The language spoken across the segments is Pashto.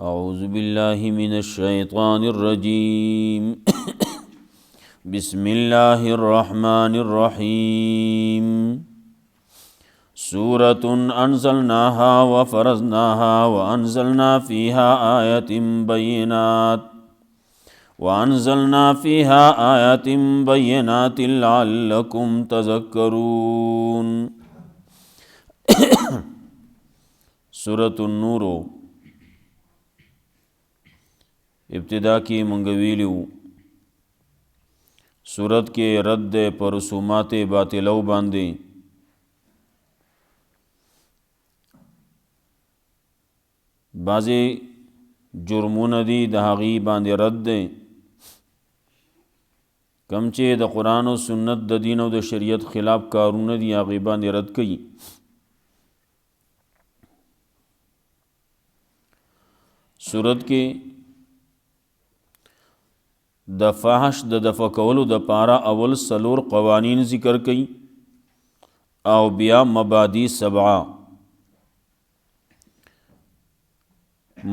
اعوذ باللہ من الشیطان الرجیم بسم اللہ الرحمن الرحیم سورة انزلناها وفرضناها وانزلنا فيها آیات بینات لعلکم تذکرون۔ سورة النور ابتدا کی منگویلیو سورت کے رد پر رسومات باطلو باندے بعضی جرمون دی دہاغی باندے رد دے کم چے دا قرآن و سنت دا دین و دا شریعت خلاف کارون دی آغی باندے رد کئی۔ سورت کے د فحش د دفع کولو د پارا اول سلور قوانین ذکر کئی او بیا مبادی سبعہ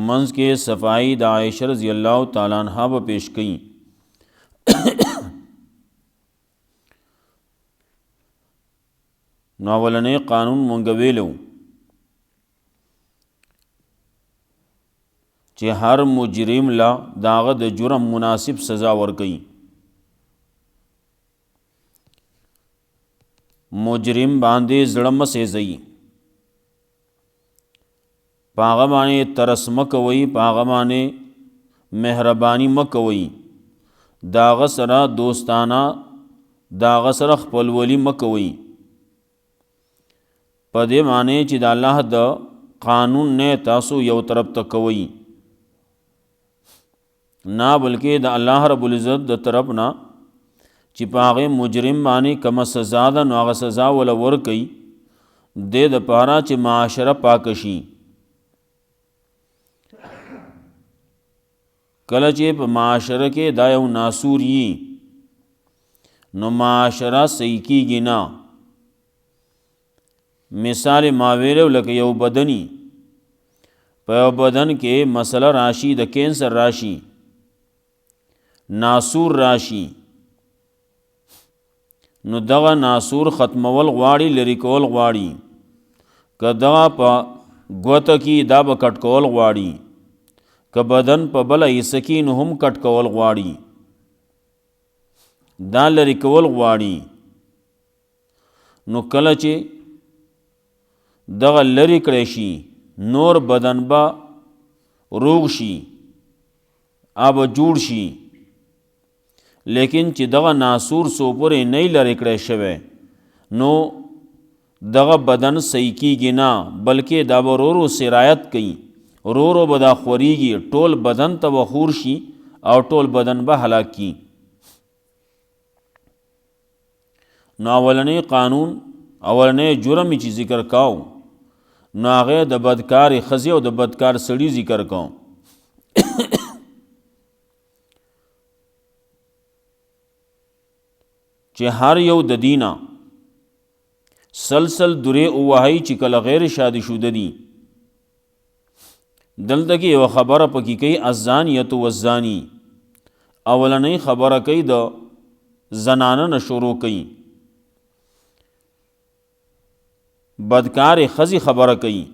منز کے صفائی د عائشہ رضی اللہ تعالیٰ عنہ با پیش کئی۔ ناولنے قانون منگویلو چې هر مجرم لا داغه د جرم مناسب سزا ورکئی۔ مجرم باندې زړه مسیزئی، پاغه باندې ترس مکوئی، پاغه باندې مهربانی مکوئی، داغه سره دوستانه داغه سره خپلولی مکوئی، پدې معنی چې د الله د قانون نه تاسو یو طرف ته کوئی نا بلکہ دا اللہ رب العزت دا طرف نا چی پاغے مجرم بانی کم سزا دا نو آغا سزا ولا ورکی دے دا پارا چی معاشرہ پاکشی۔ کله چی پا معاشرہ کے دا یو ناسور یی نو معاشرہ سیکی گی نا۔ مثال ماویلو لکه یو بدنی پا یو بدن کے مسئلہ راشی دا کینسر راشی، ناسور راشی، نو دغه ناسور ختمول غواړي، لری کول غواړي، که دغه په ګوته کې دا به کټ کول غواړي، که بدن په بله حصه کې نو هم کټ کول غواړي، دا لری کول غواړي، نو کله چې دغه لری کړی شي نور بدن به روغ شي، آب جوړ شي، لیکن چې دغه ناسور سو پورې نه لری کړی شوی نو دغه بدن صحیح کیږي نه، بلکې دا به ورو سرایت کوي، ورو به دا خوریږي، ټول بدن ته به خور شي او ټول بدن به هلاک کی۔ نو اولنی قانون اولنی جرم چې ذکر کاو نو هغه د بدکار ښځې او د بدکار سړي ذکر کاو۔ چې هر یو د دینا سلسل درې اوهی چې کله غیر شادی شوده دي، دلته کې یو خبره پکې کوي الزانیة والزانی، اولنۍ خبره کوي د زنانه نه شروع کوي، بدکار ښځې خبره کوي،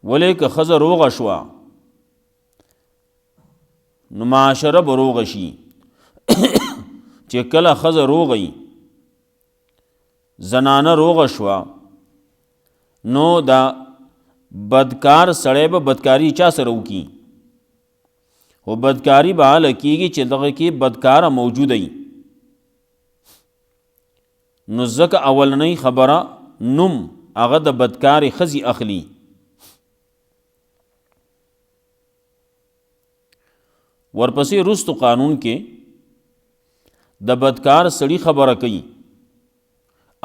ولې که ښځه روغه شوه نو معاشره به روغه شي، چې کله ښځه روغی زنانه روغه شوه نو دا بدکار سړی به بدکاری چا سره وکي، خو بدکاری به هله کیږي چې دغه کې بدکاره موجوده وي، نو ځکه اولنۍ خبره نوم هغه د بدکارې ښځې اخلي۔ ورپسې رستو قانون کې د بدکار سړي خبره کوي،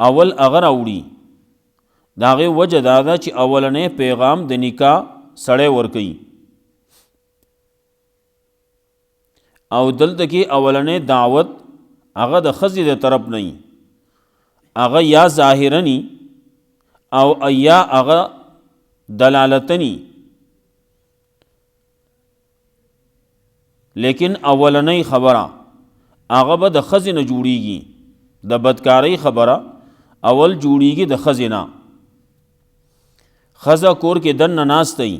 اول اگر اوړي دا غي وجه دا ده چې اولنې پیغام د نکاح سړی ورکوي، او دلته کې اولنې دعوت هغه د ښځې د طرف نه وي، هغه یا ظاهرنی او ایا هغه دلالتنی لیکن اولنۍ خبره هغه به د ښځې نه جوړیږي، د بدکارۍ خبره اول جوړیږي د ښځې نه. ښځه کور کې دننه ناستی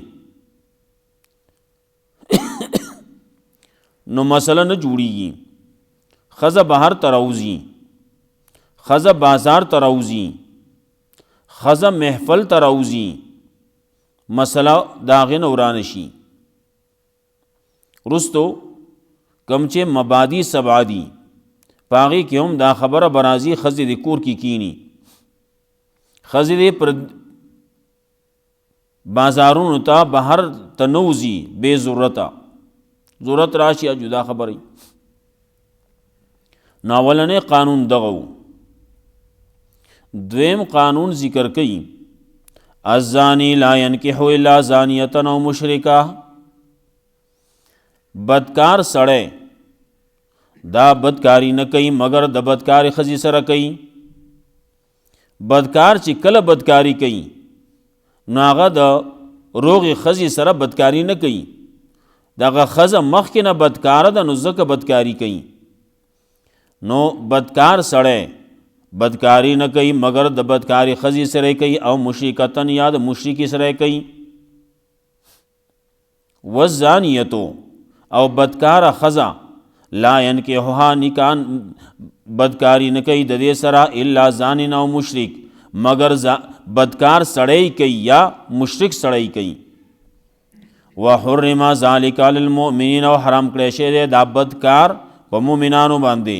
نو مسله نه جوړیږي. ښځه بهر ته راوځي، ښځه بازار ته راوځي، ښځه محفل ته راوځي، مسله د هغې نه ورانه شي. وروستو کوم چې مبادی سبعه دي په هغې کې هم دا خبره به راځي ښځې د کور کې کینی، ښځې د پر بازارونو ته بهر ته نه وځي بې ضرورته، ضرورت راشي جدا خبرې. نو اولنی قانون دغه و. دویم قانون ذکر کئی الزانی لا ینکح الا زانیتا او مشرکا. بدکار سړی دا بدکاری نه کوي مگر د بدکار ښځې سره کوي. بدکار چې کله بدکاری کوي نو هغه د روغې ښځې سره بدکاری نه کوي، دغه ښځه مخکې نه بدکاره ده نو ځکه بدکاری کوي. نو بدکار سړی بدکاری نه کوي مگر د بدکاری ښځې سره کوي او مشرکتن یا د مشرکې سره کوي. والزانیتو او بدکاره ښځه لا ینکحها نکاح بدکاری نه کوي د دې سره الا زانن او مشرک مگر بدکار سړی کوي یا مشرک سړی کوي. وحرم ذلک علی المؤمنین او حرام کړی شوی دی دا بدکار په مؤمنانو باندې.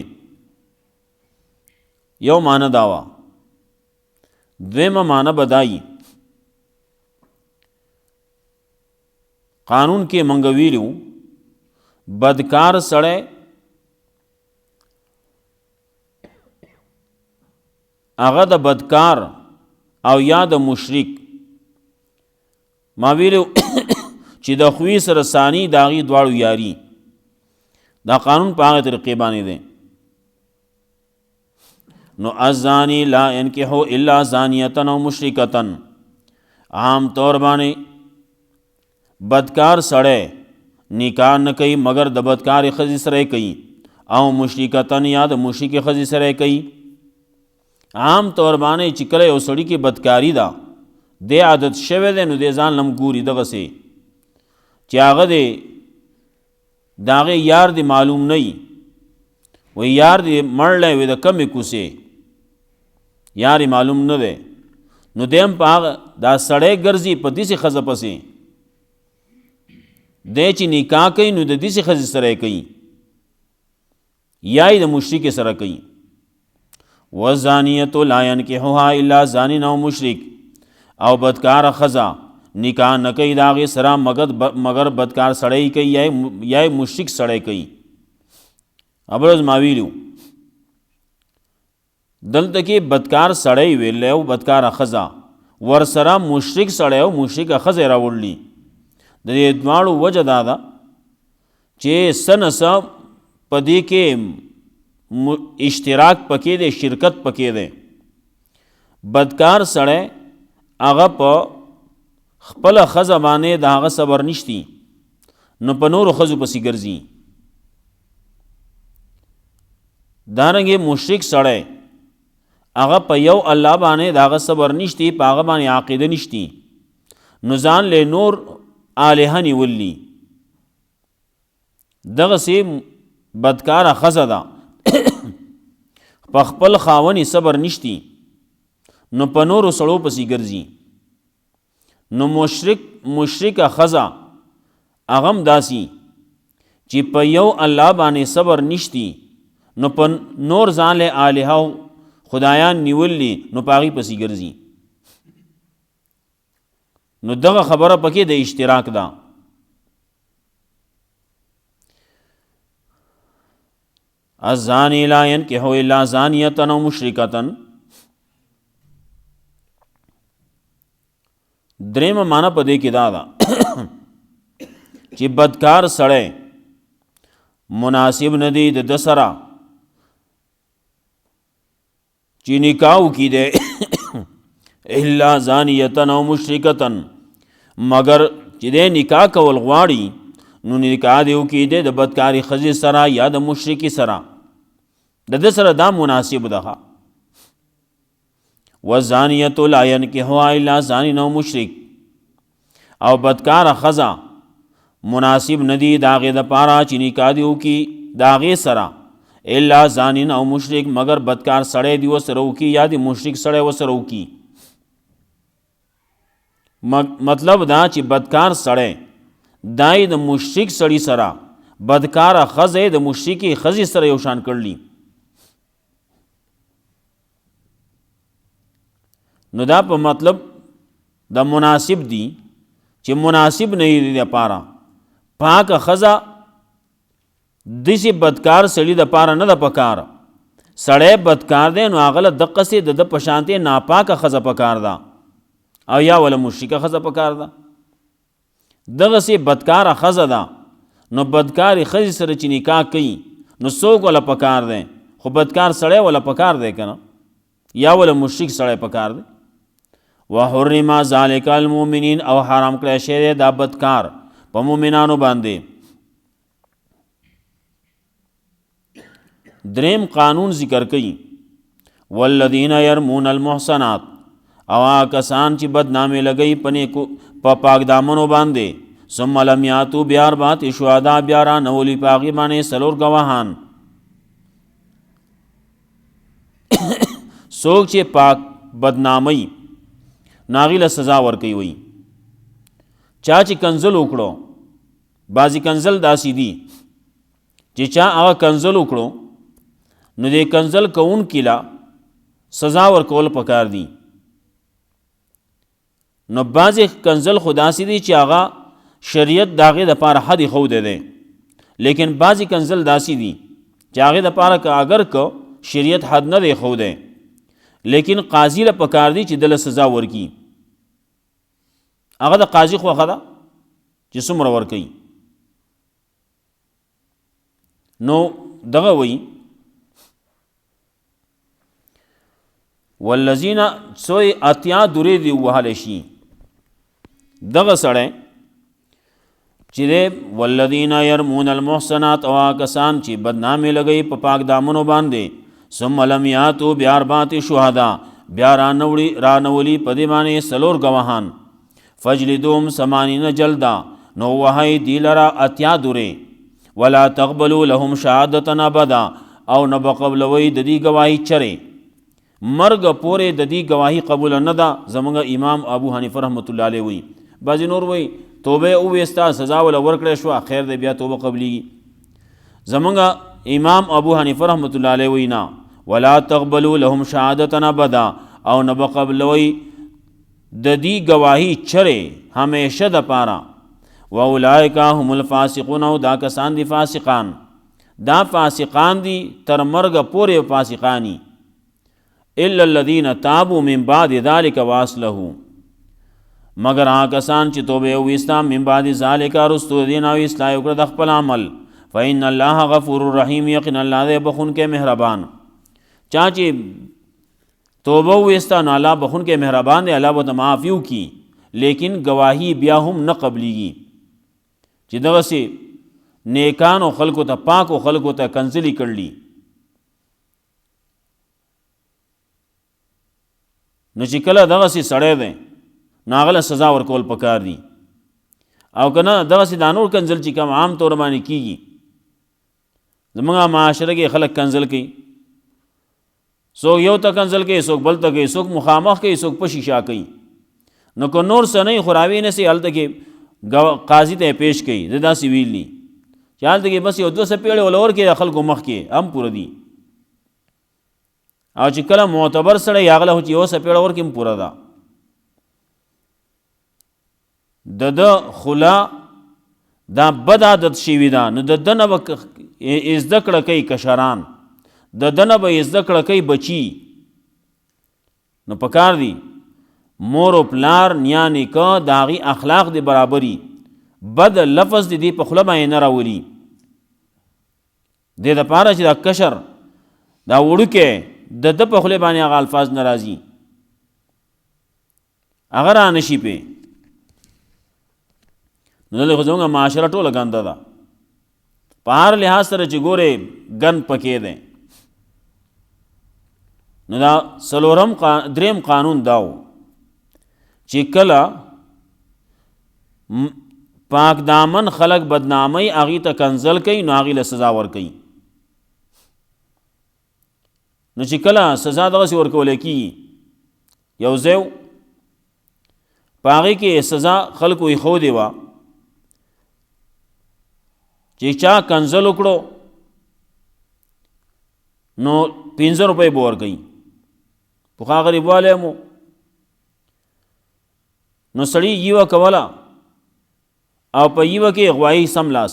یو معنی داوا. دویمه معنی بدائی قانون کې منګ ویلو بدکار سړی هغه د بدکار او یا د مشرک ما ویلو چې د خوی سره ثانی داغي دواړو یاری. دا قانون په هغه طریقې باندې دی. نو الزانی لا ینکحو الا زانیتا او مشرکتا، عام طور باندې بدکار سړی نکاح نه کوي مگر د بدکار ښځې سره کوي او مشرکتا یا د مشرک ښځې سره کوي. عام طور باندې چې کله یو سړي کې بدکاری ده د عادت شوی دی نو د ځان لم ګوري دغسې چې هغه دی د هغې یار دی معلوم نه وي، وی یار دی مړلی وي د کمې کوسې یار معلوم نه دی، نو دیم په هغه دا سړی ګرځي په داسې ښځه پسې دی چې نکاح کوي نو د داسې ښځې سره کوي یا یې د مشرکې سره کوي. والزانیة لا ینکحها الا زانن او مشرک او بدکار ښځه نکاح نه کوي د هغې سره مگر بدکار سړی کوي یا یې مشرک سړی کوي. ابرز ما ویلو دلته کې بدکار سړی ویلی او بدکار ښځه ورسره مشرک سړی او مشرکه ښځه راوړلي. د دې دواړو وجه دا ده چې څه نه څه په دې کې اشتراک پکې دی، شرکت پکې دی. بدکار سړی هغه په خپله ښځه باندې د هغه صبر نشتی نو په نورو ښځو پسې ګرځي. دارنګې مشرک سړی هغه په یو الله باندې د هغه صبر نشتی، په هغه باندې عقیده نشتی نو ځان له نور الهه نیولي. دغسې بدکاره ښځه ده په خپل خاونې صبر نشتی نو په نورو سړو پسې ګرځي. نو مشرکه ښځه هغه هم داسې چې په یو الله باندې صبر نشتی نو په نور ځان له الهه خدایان نیولي نو په هغې پسې ګرځي. نو دغه خبره پکې د اشتراک ده. الزانی لا ینکح الا زانیتا او مشرکتا. درېمه معنی په دې کې دا ده چې بدکار سړی مناسب نه دی د ده سره چې نکاح وکړي دی الا زانیتا او مشرکتا مگر چې دی نکاح کول غواړي نو نکاح دیو کی دے د بدکاری خزی سره یا د مشرکی سره د د سره دا مناسب ده. والزانیة لا ینکحها الا زان او مشرک، او بدکار خزا مناسب ندی داغه د پاره چې نکاح دیو کی داغه سره الا زان او مشرک، مگر بدکار سړی دی وسره کی یا د مشرک سړی وسره کی. مطلب دا چې بدکار سړی دای د مشرک سړی سره بدکار خزه د مشرکی خزی سره یو شان کړلی. نو دا په مطلب د مناسب دی چې مناسب نه دی لپاره پاک خزا دسی بدکار سړی د پاره نه د پکار. سړی بدکار دی نو هغه د قصې د پشانته ناپاک خزا پکار دا او یا ولا مشرکه خزا پکار دا. دغه سي بدکار خزا دا نو بدکار خزی سره چې نکاح کوي نو څوک ولا پکار دی؟ خو بدکار سړی ولا پکار دی کنه، یا ولا مشرک سړی پکار دی. وحرم ذلک المؤمنین، او حرام کړی شی دا بدکار په مؤمنانو باندې. دریم قانون ذکر کړي والذین یرمون المحصنات، او کسان چې بدنامي لګئی پنه کو په پاک دامنو باندې ثم لم یاتوا باربعۃ شهداء، بیا را نولی پاغي باندې سلور گواهان. څوک چې پاک بدنامي ناغیله سزا ورکوي وي. چا چې کنزل وکړو، بعضی کنزل داسې دي چې چا هغه کنزل وکړو نو دې کنزل کوون کیلا سزا ورکول پکار دي. نو بعضی کنزل خداسي دي چې هغه شریعت داغه د پاره حد خو ده، لیکن بعضی کنزل داسي دي چې هغه د پاره که اگر کو شریعت حد نه دی خو ده، لیکن قاضی له پکار دي چې دله سزا ورکی. هغه د قاضی خو خدا چې څومره ورکی. نو دغه وی والذین سوی اتیا دوری دی وهل شي. دغه سړی چې دی والذین یرمون المحصنات، او کسان چې بدنامي لګئی په پاک دامنو باندې ثم لم یاتوا باربعۃ شهداء، بیا رانولی په دې باندې سلور گواهان. فجلدوهم 80 جلدا، نو وهی دی لرا اتیا دوری. ولا تقبلوا لهم شهادة ابدا، او نه بقبلوي د دې گواهی چره مرګ پورې د دې گواهی قبول نه ده. زمونږ امام ابو حنیفه رحمت الله علیه وی، بعضی نور وی توبه او وستا سزا ول ورکړې شو خیر دې بیا توبه قبلي. زمونږ امام ابو حنیفه رحمت الله علیه وی نا ولا تقبلوا لهم شهادة ابدا، او نه بقبلوي د دې گواهی چره همیشه د پاره. واولئک هم الفاسقون، او دا کسان دي فاسقان. دا فاسقان دي تر مرګ پورې فاسقانی. الا الذين تابوا من بعد ذلك واصلحوا، مگر هغه کسان چې توبه وکړه من بعد ذلك رستو دین او اصلاح وکړه د خپل عمل. فإن الله غفور رحیم، یقینا الله دې بخون کې مهربان. چا چې توبه وکړه نو الله بخون کې مهربان دی، الله به معافیو کی، لیکن گواہی بیا هم نه قبلیږي. چې دغه سي نیکانو خلقو ته پاکو خلقو ته کنزلی کړلی نو چې کله دغه سي سړی دی ناغله سزا ورکول پکار دي. او کنه دغه سي دانور کنزل چې کوم عام طور باندې کیږي، زمونږ معاشره کې خلک کنزل کوي، څوک یو ته کنزل کوي، څوک بل ته کوي، څوک مخامخ کوي، څوک په شیشه کوي. نو کو نور سنې خراوی نه سي هلته کې قاضي ته پیش کوي د داسې ویلي چې هلته کې بس یو 200 پیړې ولور کې خلکو مخ کې هم پوره دي، او چې کله معتبر سره یاغله چې یو 100 پیړې ور کې هم پوره ده. د خلا دا بد عادت شوی ده. نو د دنه به ازده کړه کوي کشران، د دنه به ازده کړه کوي بچي. نو پکار دي مور و پلار نیا نیکه داغي اخلاق دی برابري، بد لفظ دی په خله باندې نه راولي. د دې لپاره چې دا کشر دا وړوکې د په خله باندې هغه الفاظ ناراضي اگر انشي په. نو دلته خو زموږ معاشره ټوله ګنده ده په هر لحاظ سره چې ګورې ګند پکې دی. نو دا دریم قانون داو چې کله پاک دامن خلق بدنامی هغې ته کنزل کوي نو هغې له سزا ورکوي. نو چې کله سزا دغسې ورکولی کېږي یو ځای په هغې کې سزا خلکو ایښودې وه چې چا کنزل وکړو نو 15 روپۍ به ورکوي. پخوا غریبوالی مو نو سړي یوه کوله او په یوه کې غوایي سم لاس.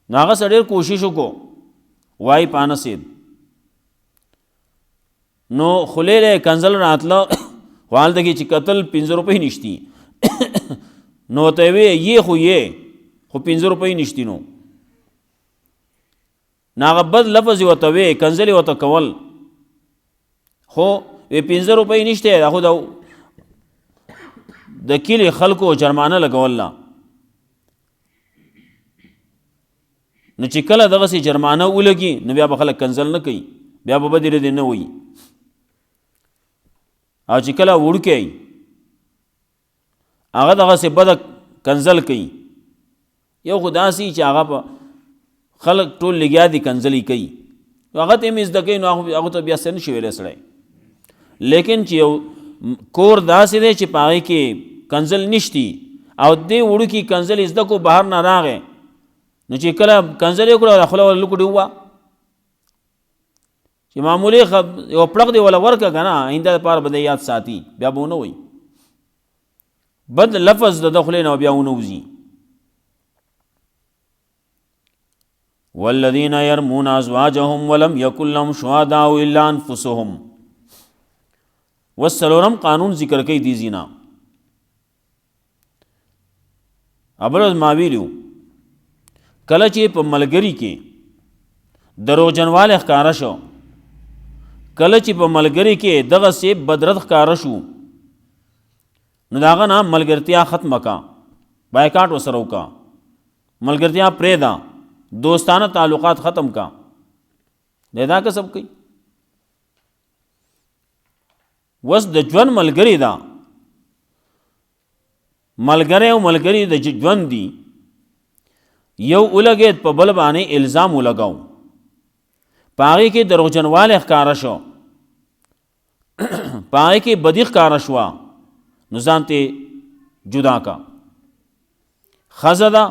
نو هغه سړی ډېر کوشش وکړو غوایي پانسید نو خولې له کنزل راتله خو هلته کې چې کتل 15 روپۍ نشتي نو ورته یې وې یې خو 15 روپۍ نشتي. نو هغه بد لفظ یې ورته وې کنزل یې ورته کول خو 15 روپۍ نشته دا خو د کلي خلکو جرمانه لګوله. نو چې کله دغسې جرمانه ولګي نو بیا به خلک کنزل نه کوي بیا به بدې ردې نه وي. او چې کله وړوکی هغه دغسې بده کنزل کوي یو خو داسې چې هغه په خلک ټول لګیا دي کنزلي کوي هغه ته یې هم زده کوي نو هغه ته بیا څه نه شي ویلی سړی. لیکن چې یو کور داسې دی چې په هغې کې کنزل نشتی او دې وړوکي کنزل یې زده کو بهر نه راغی نو چې کله کنزل یې کړو خوله وله لوکړې ووه چې معمولي یو پړق دی وله ورکه که نه آینده دپاره به دی یاد ساتي بیا به ونه وایي بد لفظ د ده خولې نه بیا ونه وځي. والذین یرمون ازواجهم ولم یکن لهم شهداء الا انفسهم. وسلورم قانون ذکر کوي دی زینا. ابرز ما ویلو کله چې په ملګری کې دروغجنوالی ښکاره شو کله چې په ملګری کې دغسې بدرد ښکاره شو نو د هغه نه ملګرتیا ختمه کا بایکاټ ورسره وکړه ملګرتیا پرېږده دوستانه تعلقات ختم کا دا کسب کوي. وس د ژوند ملګری دا ملګری او ملګری د ژوند دی یو ولګید په بل باندې الزام ولګاو په هغې کې دروغجنوالی ښکاره شو په هغې کې بدي ښکاره شوه نو ځان ته جدا کا. ښځه ده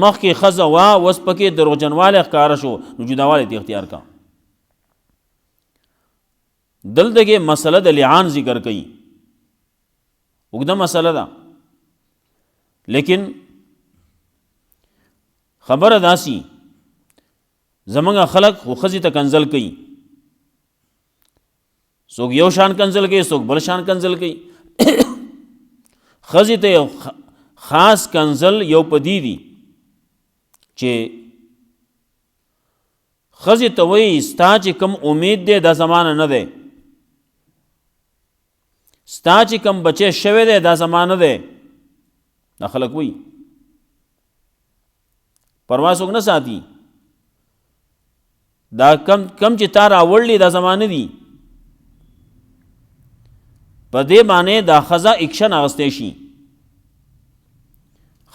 مخکې ښځه وه اوس پکې دروغجنوالی ښکاره شو نو جداوالی ته اختیار کا. دلته کې مسله د لعان ذکر کوي اوږده مسله ده لیکن خبره داسي زمونږ خلق خو ښځې ته کنزل کوي څوک یو شان کنزل کوي څوک بل شان کنزل کوي. ښځې ته خاص کنزل یو پدی دی چې ښځې ته وایي ستا چې کم امید دی دا زمانه نه دی ستا چې کم بچی شوی دی دا زمانه دی دا خلک وایي پروا څوک نه ساتي دا کم چې تا راوړلی دا زمانه دي په دې باندې دا ښځه اکشن اخیستی شي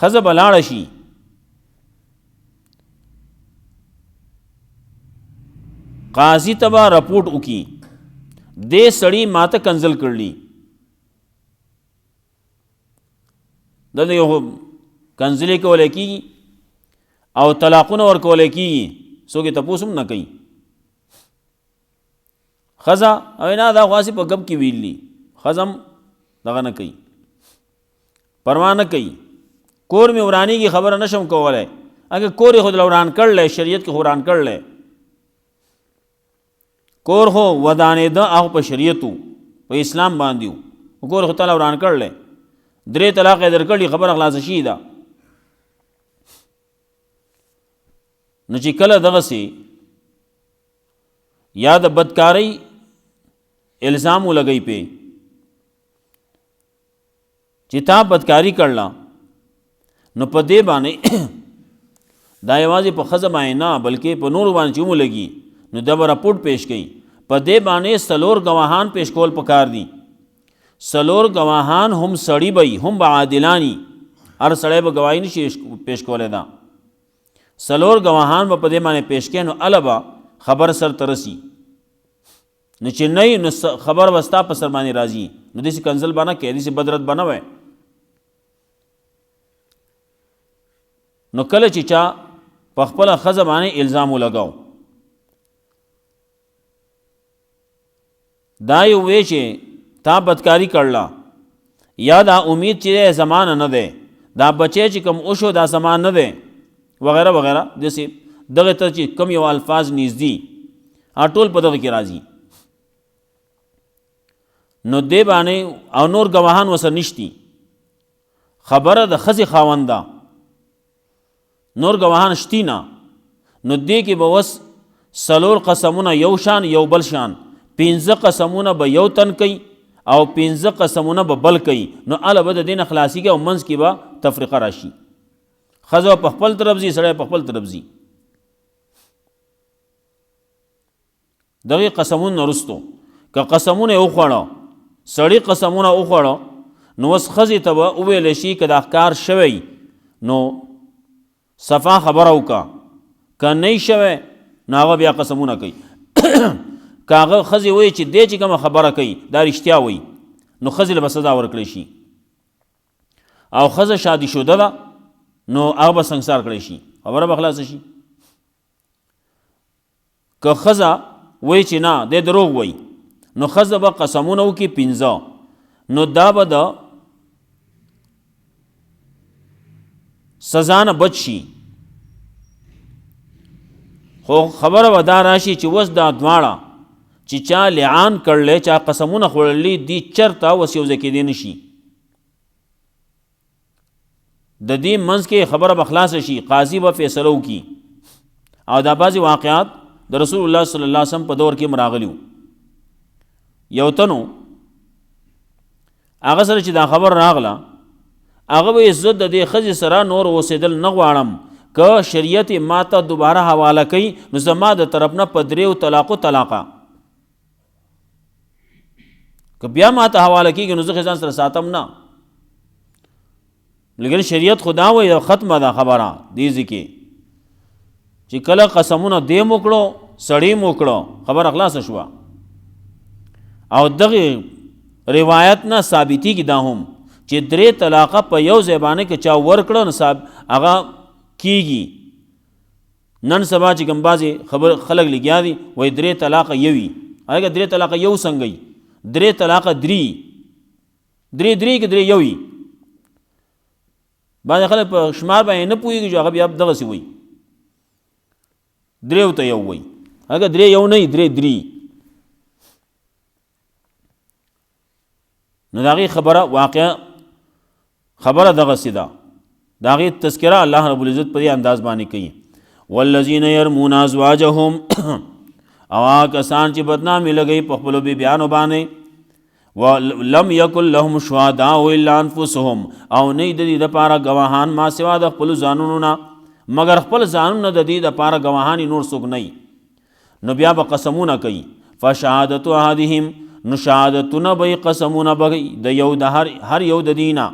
ښځه به لاړه شي قاضي ته به رپورټ وکړي دې سړي ماته کنزل کړلی دلته یو کنزلې کولی کېږي او طلاقونه ورکولی کېږي څوک یې تپوس هم نه کوي. ښځه او نه دا خو هسې په ګپ کې ویلي ښځه هم دغه نه کوي پروا نه کوي کور مې ورانېږي خبره نشم کولی اگر کور یې خو دله وران کړلی شریعت کې خو وران کړلی کور خو ودانېده هغه په شریعت په اسلام باندې و کور خو تعالی وران کړلی 3 طلاق یې درکړي خبره خلاصه شي ده. نو چې کله دغسې یا د بدکارۍ الزام ولګوي پې چې تا بدکاری کړله نو په دې باندې دا یوازې په ښځه باندې نه بلکې په نورو باندې چې ولګي نو دا به راپورټ پیش کوي. په دې باندې 4 ګواهان پیش کول پکار دي. 4 ګواهان هم سړي به هم به عادلانی، هر سړی به ګواهي نشي پیش کولی. دا 4 ګواهان به په دې باندې پیش کوي نو اله به خبر سر ته رسي. نو چې نه نو خبر به ستا په سر باندې راځي. نو داسې کنزل به نه کوې، داسې بدرت به نه وی. نو کله چې چا په خپله ښځه باندې الزام ولګاو دا یو وی چې تا بدکاری کړله یا دا امید چې زمانه نه دی، دا بچی چې کوم اوشو دا زمان نه دی وغیرہ وغیرہ، داسې دغه ته چې کم یو الفاظ نږدې ټول په دغه کې راځي. نو دې باندې او نور ګواهان ورسره نشتی، خبره د ښځې خاوند ده، نور ګواهان شتی نه. نو دې کې به وس 4 قسمونه یو شان یو بل شان، 15 قسمونه به یو تن کوي او 15 قسمونه به بل کوي. نو اله به د دین خلاصي کې او منځ کې به تفریقه راشي. ښځه په خپل طرف ځي، سړی په خپل طرف ځي. دغه قسمونه وروستو که قسمونه وخوړه، سړی قسمونه وخوړه نو اوس ښځې ته به وویلی شي که دا ښکار شوی نو صفا خبره وکړه، که نه شوی نو هغه بیا قسمونه کوي. که هغه ښځې وایي چې دی چې کومه خبره کوي دا رښتیا وایي نو ښځې له به سزا ورکړی شي. او ښځه شادي شده ده نو هغه به سنګسار کړی شي، خبره به خلاصه شي. که ښځه وایي چې نه دی دروغ وایي نو ښځه به قسمونه وکړي 15، نو دا به د سزا نه بچ شي. خو خبره به دا راشي چې اوس دا دواړه چې چا لعان کړلی، چا قسمونه خوړلی، دی چرته اوس یو ځای کېدی نه شي. د دې منځ کې خبره به خلاصه شي، قاضي به فیصله وکړي. او دا بعضې واقعات د رسول الله صلی الله علیه وسلم په دور کې راغلي وو. یو تنو هغه سره چې دا خبر راغله هغه به زه د دې ښځې سره نور اوسېدل نه غواړم، که شریعت ما ته دوباره حواله کوي نو زما د طرف نه په 3 طلاقو طلاقه، که بیا ما ته حواله کېږي نو زه ځان سره ساتم نه. لیکن شریعت خدا وایي ختمه ده خبره دې ځای کې چې کله قسمونه دې موکړو سړی موکړو خبره خلاصه شوه. او دغه روایت نه ثابتېږي دا هم چې 3 طلاقه په یو ځای باندې که چا ورکړه نو هغه کیږي. نن سبا چې کوم بعضې خلک لګیا دي وایي 3 طلاقه یوي، هغه 3 طلاقه یو څنګه وي؟ 3 طلاقه 3 کې 3 یوي. بعضې خلک په شمار باندې نه پوهېږي چې هغه بیا دغسې وایي 3 ته یو وایي، هغه 3 یو نه وي 3. نو د هغې خبره واقعه خبره دغسې ده. د هغې تذکره الله رب العزت په دې انداز باندې کوي. والذین یرمون ازواجهم او هغه کسان چې بدنامي لګوي په خپلو بیبیانو باندې، ولم یکن لهم شهداء الا انفسهم، او نه د دې دپاره ګواهان ما سوا د خپلو ځانونو نه مګر خپل ځانونه د دې دپاره ګواهان نور څوک نه. نو بیا به قسمونه کوي. فشهادت احدهم، نو شهادتونه به قسمونه به د یو د هر یو د دینه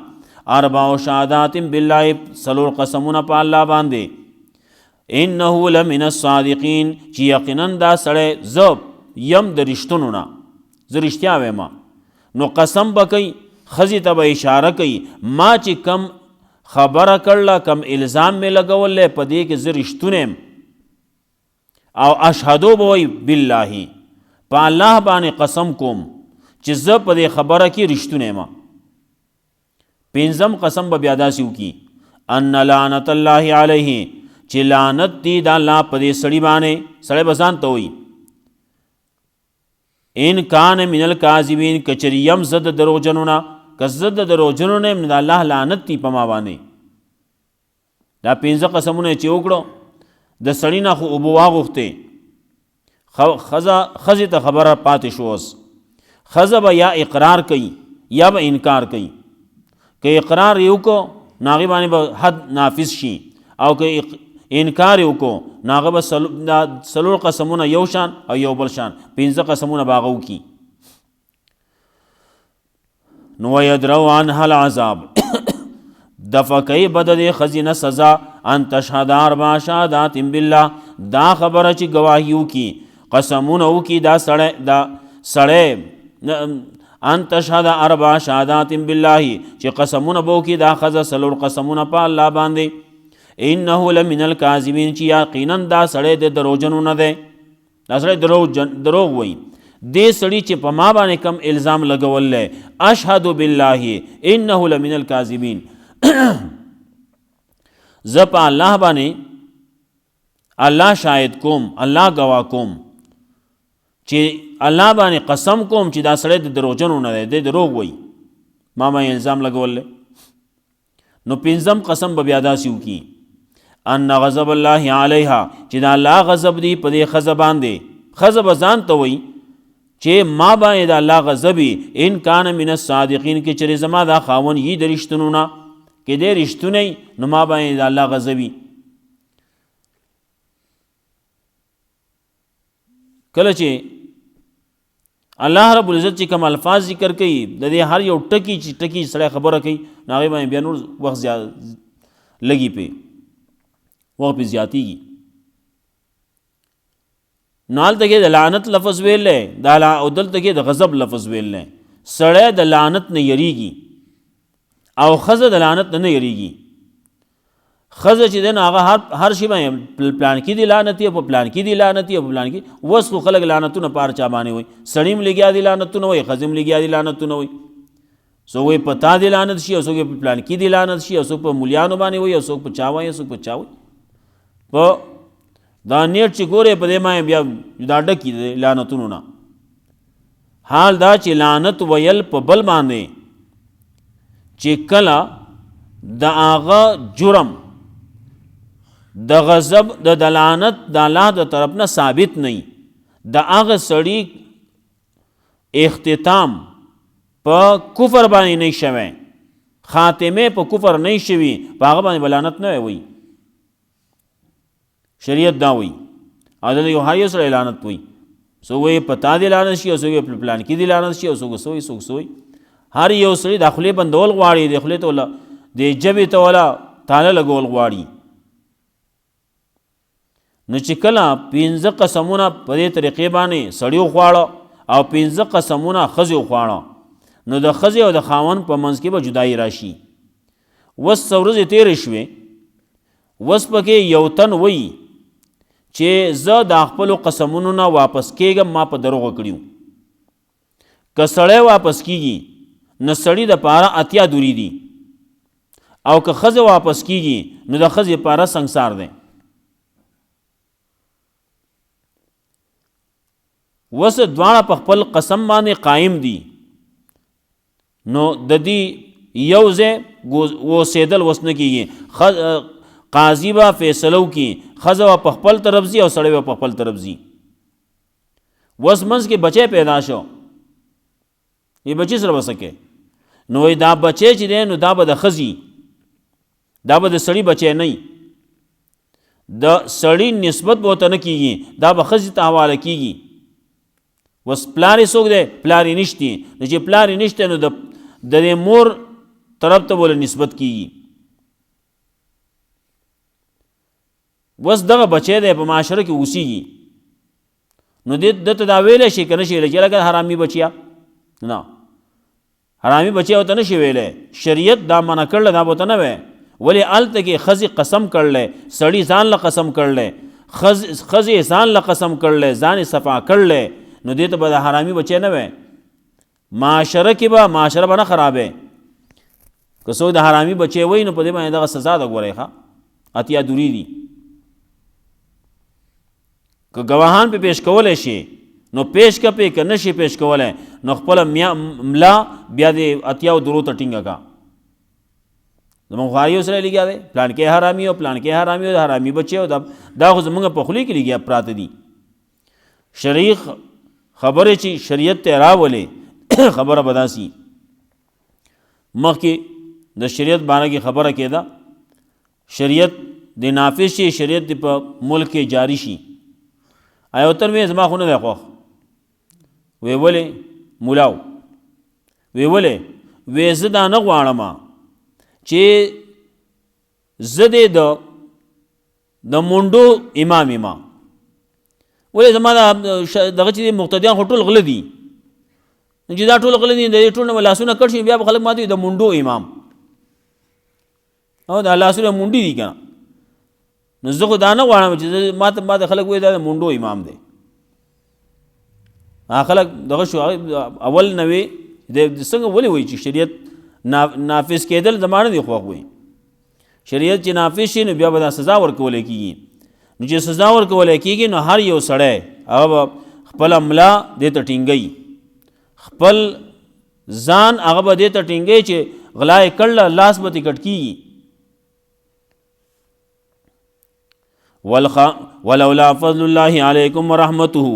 4 شهادات بالله، 4 قسمونه په الله باندې. انه لمن الصادقین، چې یقینا دا سړی زه یم د رښتونو نه، زه رښتیا وایم. نو قسم به کوي، ښځې ته به اشاره کوي ما چې کم خبره کړله کم الزام مې لګولی په دې کې زه رښتون یم. او اشهدو به وایي بالله، په الله باندې قسم کوم چې زه په دې خبره کې رښتون یم. 5م قسم به بیا داسې وکړي ان لعنت الله علیه، چې لعنت دی د الله په دې سړي باندې. سړی به ځان ته وایي ان کان من الکاذبین، که چېرې یم زه د دروغجنو نه، که زه د دروغجنو نه یم نو د الله لعنت دی په ما باندې. دا 15 قسمونه چې وکړو د سړي نه خو اوبه واغوښتې، ښځې ته خبره پاتې شو. اوس ښځه به یا اقرار کوي یا به انکار کوي. که اقرار یو کو ناغي باندې به حد نافذ شي او که انکار یو کو ناغه به سلور قسمونه یو شان او یو بل شان 15 قسمونه باغو کی نو یدرو عنها العذاب دفقی بدد خزینه سزا ان تشهد 4 شهادات بالله دا خبره چې گواهیو کی قسمونه کی دا سړی ان تشهد 4 شهادات بالله چې قسمونه بو کی دا خزه سلور قسمونه په الله باندې انه لمن الكاذبین چې یقینا دا سړی د دروغجنو نه دی دا سړی دروغ وایي دې سړی چې په ما باندې کم الزام لګول دی اشهد بالله انه لمن الكاذبین زه په الله باندې الله شاهد کوم الله گواه کوم چې الله باندې قسم کوم چې دا سړی د دروغجنو نه دی د دروغ وایي ما باندې الزام لګول دی نو 15 قسم به بیا داسې وکړي ان غضب الله علیها چې دا الله غضب دی په دې خزه باندې خزه به ځان ته وایي چې ما باندې دا الله غضبي ان کان من الصادقین کې چې زما دا خاون یې د رښتونو نه کې دې رښتونی نو ما باندې دا الله غضبي کله چې الله رب العزت چې کوم الفاظ ذکر کوي د دې هر یو ټکی سره خبره کوي هغه باندې بیا نور وخت زیات لګي په وخت په زیاتیږي نال دغه د لعنت لفظ ویلې دا او دلته کې د غضب لفظ ویلې سړی د لعنت نه یریږي او خزه د لعنت نه یریږي خزه چې دین هغه هر شی باندې پلان کې دی لعنت او پلان کې دی لعنت او پلان کې وسو خلق لعنتونه پار چا باندې وي سړیم لګیا دی لعنتونه وي خزم لګیا دی لعنتونه وي سو وي پتا دی لعنت شي او سو په پلان کې دی لعنت شي او سو په مليانو باندې وي او سو په چا وي او سو په چا وي په دا نیټ چې ګوره په دې ما بیا دا ډکی دی لعنتونو نه حال دا چې لعنت ویل په بل باندې چې کله د هغه جرم د غضب د لعنت د الله د طرف نه ثابت نه د هغه سړي اختتام په کفر باندې نه شوی خاتمه په کفر نه شوی په هغه باندې لعنت نه وي شریعت دا وي عدل یو هاي سره لعنت وي سو وي پتا دی لعنت شي او سو پلان کې دی لعنت شي او سو سوي هر یو سړي داخلي بندول غواړي داخلي ته ولا د جبه ته ولا تاله لګول غواړي نو چې کله 15 قسمونه په دې طریقې باندې سړیو خواړه او 15 قسمونه خزیو خواړه نو د خزی او د خاون په منځ کې به جدای راشي وس ورځې تیر شوي وس پکې یو تن وای چې زه د خپل قسمونو نه واپس کېږم ما په دروغ کړیو که سړی واپس کیږي نو سړی د پاره اتیا دوری دي او که خزه واپس کیږي نو د خزه پاره سنگسار دی وس دواړه په خپل قسم باندې قائم دي نو د دې یوځه و سیدل وسنه کیږي قاضی با فیصلو کی خزه په خپل طرف زی او سړی په خپل طرف زی وس منځ کې بچی پیدا شو یې بچی سره وسکه نو دا بچی چې دی نو دا به د خزي دا به د سړی بچی نه د سړی نسبت به ته نه کیږي دا به خزي ته حواله کیږي وس پلاری څوک دی پلاری نشتی چې پلاری نشته نو د مور طرف ته ول نسبت کیږي وس دغه بچی دی په معاشره کې اوسېږي نو دته دا ویلی شي که نه شي ویلی چې لکه حرامي بچیا نه حرامي بچیا ورته نه شي ویلی شریعت دا منع کړله دا به ورته نه وی ولې هلته کې ښځې قسم کړلی سړي ځان له قسم کړلی ښځې ځان له قسم کړلی ځان یې صفا کړلی نو دې ته به د حرامي بچی نه وی معاشره کې به معاشره به نه خرابې که څوک د حرامي بچی وی نو په دې باندې دغه سزا ده ګورئ ښه اتیا دوری دي که گواهان په پیش کولای شي نو پیش کا په کنه شي پیش کولای نو خپل ملا بیا د اتیاو درو ته ټینګه کا زمون خواریو سره لګیا دی پلان کې حرامي او پلان کې حرامي او حرامي بچي او دا خو زمونږ په خلی کې لګیا پراته دي شریخ خبره چې شریعت ته راولې خبره بداسي مخکې د شریعت باره کې خبره کېده شریعت د نافذ شي شریعت د په ملک کې جاری شي آیا وتر مې زما خو نه دی خوښ وی ولې مولاو وی ولې وی زه دا نه غواړم چې زه د منډو امام ولې زما دغه چې مقتدیان خو ټول غله دي چې دا ټول غله دي د ټول نه لاسونه کټ شي بیا به خلک ماته د منډو امام او دا لاسونه منډي دي کنه نو زه خو دا نه غواړم چې ماته خلک وایي دا د منډو امام دی خلک دغه شو اول نه وي څنګه ولې وایي چې شریعت نافذ کېدل زمانه دی خوښ وي شریعت چې نافذ شي نو بیا به دا سزا ورکولی کېږي نو چې سزا ورکولی کېږي نو هر یو سړی هغه خپله ملا دې ته ټینګوي خپل ځان هغه به دې ته ټینګوي چې غلا یې کړله لاس به ترې کټ کېږي ولولا فضل الله علیکم ورحمته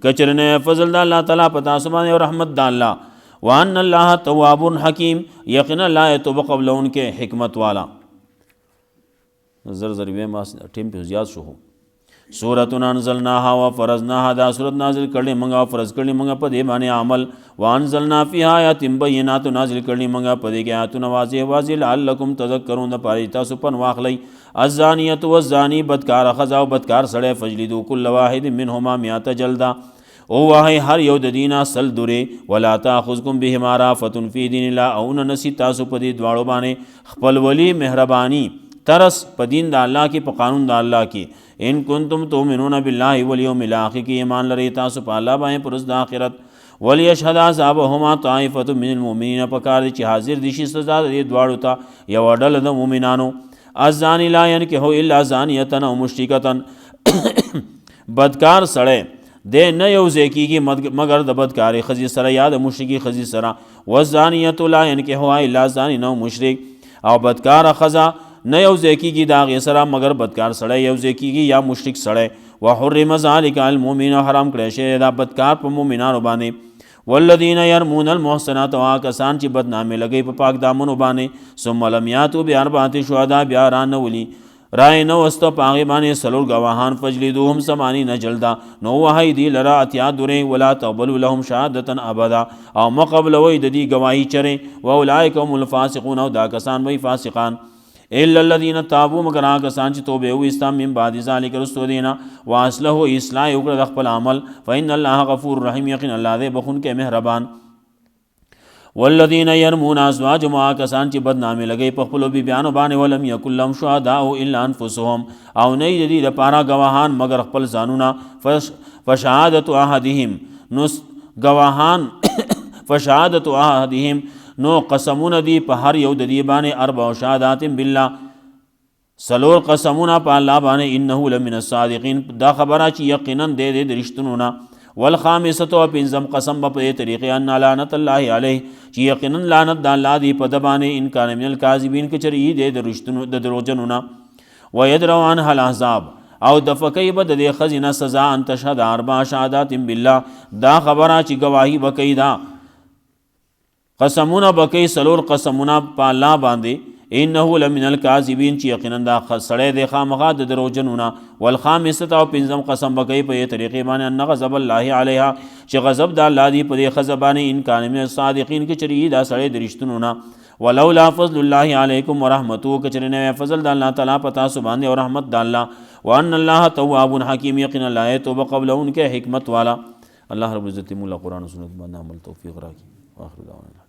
کچرنه فضل د الله تعالی په تاسو باندې او رحمت د الله وان الله تواب حکیم یقینا الله توبه قبلون کې حکمت والا زر وې ما ټیم په زیات شو سورۃ انزلناها وفرضناها دا سورۃ نازل کړي موږ فرض کړي موږ په دې باندې عمل وانزلنا فيها آیات بینات نازل کړي موږ په دې کې آیاتونه واضح لعلکم تذکرون د پاره تاسو پن واخلئ الزانیه والزانی بدکار خزا او بدکار سړی فجلدوا كل واحد منهما 100 جلدا او وای هر یو د دینا سل دوره ولا تاخذکم بهما رافه فی دین الله او نسی تاسو په دې دواړو باندې خپل ولی مهربانی ترس په دین د الله کې په قانون د الله کې ان کنتم تؤمنون بالله والیوم الاخر کې ایمان لرئ تاسو په الله باندې پر ورځ د آخرت وليشهد عذابهما طائفه من المؤمنین پکار چې حاضر دي شي سزا دې دواړو ته یو ډله د مؤمنانو الزانی لا ينكح الا زانیه او مشرکه بدکار سړی د نه یو ځکیږي مگر د بدکاری خزي سره یا د مشرکی خزي سره والزانیه لا ينكح الا زانی نو مشرک او بدکار خزا نه یو ځکیږي دا غي سره مگر بدکار سړی یو ځکیږي یا مشرک سړی وحرم ذلك المؤمن حرام کړی شی دا بدکار په مؤمنانو باندې والذین يرمون المحصنات واکسان چې بدنامي لګي په پاک دامنو باندې ثم لم یاتوا باربعه شهداء بیا رانه ولي رای نو واست پاغي باندې سلور گواهان فجلدوهم 80 جلدا نو وهي دی لرا اتیا دوره ولا تقبلوا لهم شهادتا ابدا او مقبل وې د دې گواہی چره واولئک هم الفاسقون او دا کسان وې فاسقان الا الذين تابوا مگر هغه کسان چې توبه وستام من بعد ذلك رسو دینا واصله اصلاح وکړه خپل عمل فإن الله غفور رحیم یقین الله دې بخون کې مهربان والذین يرمون ازواجهم کسان چې بدنامي لګي په خپل بیانو باندې ولم یکن لهم شهداء الا انفسهم او نه دې لپاره گواهان مگر خپل ځانونه فشهادت احدهم نو گواهان فشهادت احدهم نو قسمون دی په هر یو د دې باندې 4 شهادات بالله سلور قسمون په الله باندې انه لمن الصادقین دا خبره چې یقینا دې د رښتونو نه والخامسه او پنځم قسم په طریقې ان لعنت الله علیه چې یقینا لعنت د الله دی په د باندې ان کان من الکاذبین کې چری دې د رښتونو د دروژنو نه ويدروا عنها الاحزاب او د فکیب د دې خزینه سزا ان تشهد 4 شهادات بالله دا خبره چې گواہی وکیدا قسمونه بکی سلور قسمونه په الله باندې انه لمن الکاذبین چې یقینا دا سړی د خامخا د دروژنونه والخامسه او پنځم قسم بکی په طریقې باندې ان غضب الله علیها چې غضب د الله دی په دې خزبانه ان کان من الصادقین کې چری دا سړی د رښتونونه ولولا فضل الله علیکم ورحمته کچرنه فضل د الله تعالی په تاسو باندې او رحمت د الله وان الله تواب حکیم یقینا الله توبه قبل انکه حکمت والا الله رب عزت مولا قرآن و سنت باندې عمل توفیق راکړي واخر دعوانا